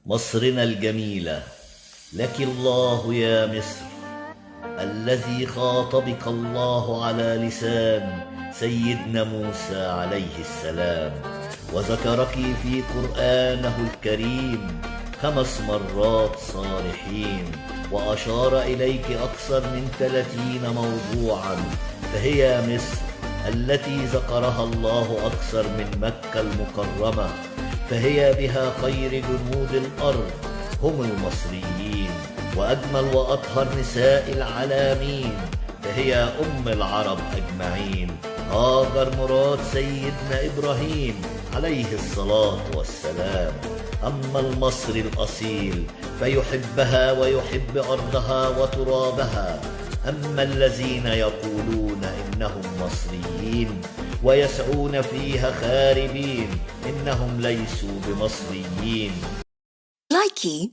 مصرنا الجميلة، لك الله يا مصر، الذي خاطبك الله على لسان سيدنا موسى عليه السلام، وذكرك في قرآنه الكريم 5 مرات صالحين، وأشار إليك أكثر من 30 موضوعا. فهي مصر التي ذكرها الله أكثر من مكة المكرمة، فهي بها خير جنود الأرض هم المصريين، وأجمل وأطهر نساء العالمين، فهي أم العرب أجمعين، هاجر مراد سيدنا إبراهيم عليه الصلاة والسلام. أما المصري الأصيل فيحبها ويحب أرضها وترابها. أما الذين يقولون إنهم مصريين ويسعون فيها خاربين إنهم ليسوا بمصريين. لايكي